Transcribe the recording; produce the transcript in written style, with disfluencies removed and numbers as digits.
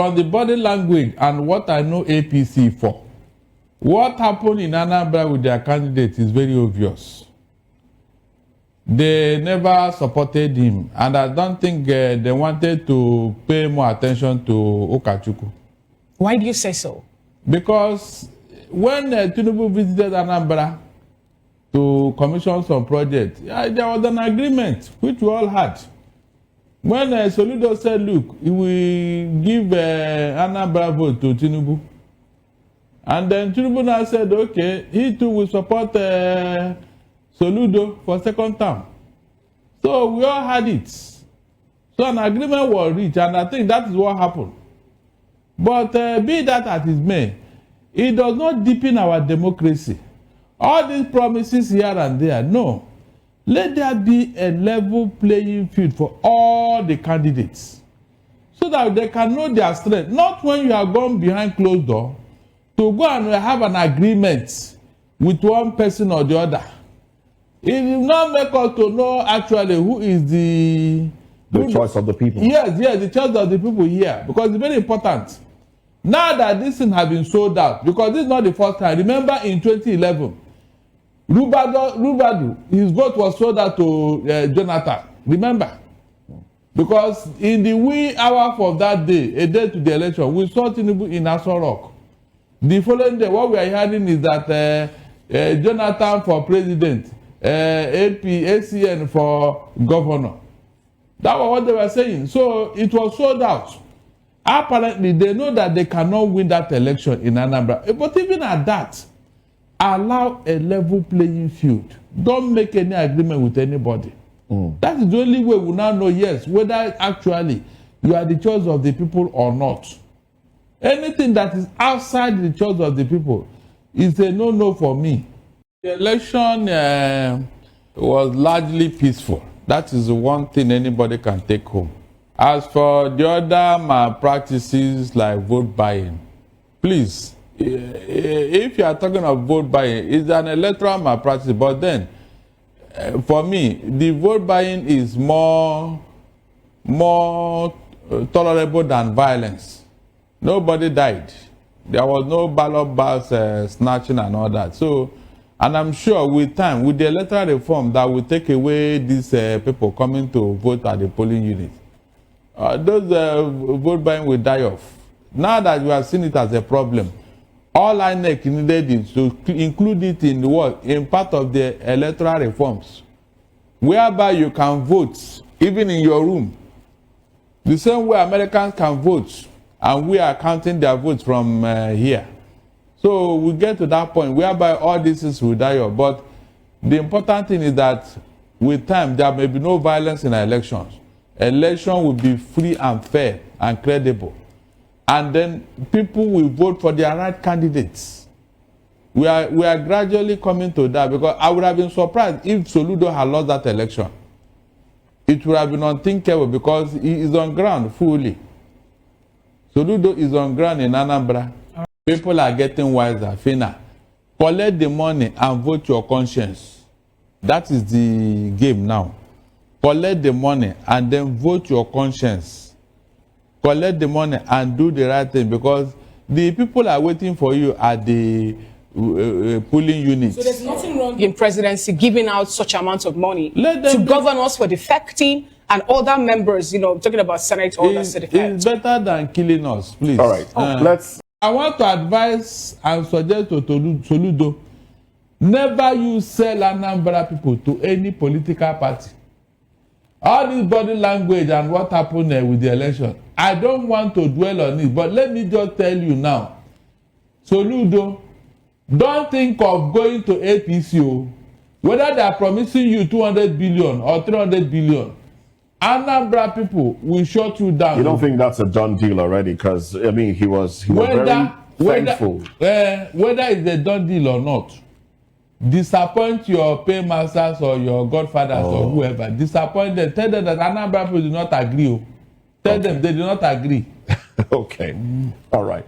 On the body language and what I know APC for, what happened in Anambra with their candidate is very obvious. They never supported him, and I don't think they wanted to pay more attention to Okachukwu. Why do you say so? Because when Tinubu visited Anambra to commission some projects, there was an agreement which we all had. When Soludo said, look, he will give Anambra vote to Tinubu. And then Tinubu now said, okay, he too will support Soludo for second term. So we all had it. So an agreement was reached, and I think that is what happened. But be that as it may, it does not deepen our democracy. All these promises here and there, no. Let there be a level playing field for all the candidates so that they can know their strength. Not when you have gone behind closed door to go and have an agreement with one person or the other. It will not make us to know actually who is the choice of the people. Yes, the choice of the people here, because it's very important. Now that this thing has been sold out, because this is not the first time. Remember in 2011, Rubadu, his vote was sold out to Jonathan. Remember? Because in the wee hour of that day, a day to the election, we saw Tinubu in Aso Rock. The following day, what we are hearing is that Jonathan for president, ACN for governor. That was what they were saying. So it was sold out. Apparently, they know that they cannot win that election in Anambra. But even at that, allow a level playing field. Don't make any agreement with anybody. That is the only way we now know, yes, whether actually you are the choice of the people or not. Anything that is outside the choice of the people is a no-no for me. The election was largely peaceful. That is the one thing anybody can take home. As for the other malpractices like vote buying, please, if you are talking of vote buying, it's an electoral malpractice. But then, for me, the vote buying is more tolerable than violence. Nobody died. There was no ballot box snatching and all that. So, and I'm sure with time, with the electoral reform, that will take away these people coming to vote at the polling unit. Those vote buying will die off. Now that you have seen it as a problem, all INEC needed is to include it in the work, in part of the electoral reforms, whereby you can vote even in your room. The same way Americans can vote, and we are counting their votes from here. So we get to that point whereby all this is will die off. But the important thing is that with time, there may be no violence in elections. Election will be free and fair and credible. And then people will vote for their right candidates. We are gradually coming to that, because I would have been surprised if Soludo had lost that election. It would have been unthinkable, because he is on ground fully. Soludo is on ground in Anambra. People are getting wiser. Fina, collect the money and vote your conscience. That is the game now. Collect the money and then vote your conscience. Collect the money and do the right thing, because the people are waiting for you at the polling units. So there's nothing wrong in presidency giving out such amounts of money to governors for defecting and other members, talking about Senate orders to defect. It's better than killing us, please. All right, I want to advise and suggest to Soludo, never you sell Anambra people to any political party. All this body language and what happened with the election, I don't want to dwell on it, but let me just tell you now, Soludo, don't think of going to APC, whether they are promising you 200 billion or 300 billion. Anambra people will shut you down. You don't think that's a done deal already? Because, I mean, he was very thankful. Whether it's a done deal or not, disappoint your paymasters or your godfathers or whoever. Disappoint them. Tell them that Anambra people do not agree. Tell them they do not agree. Okay. All right.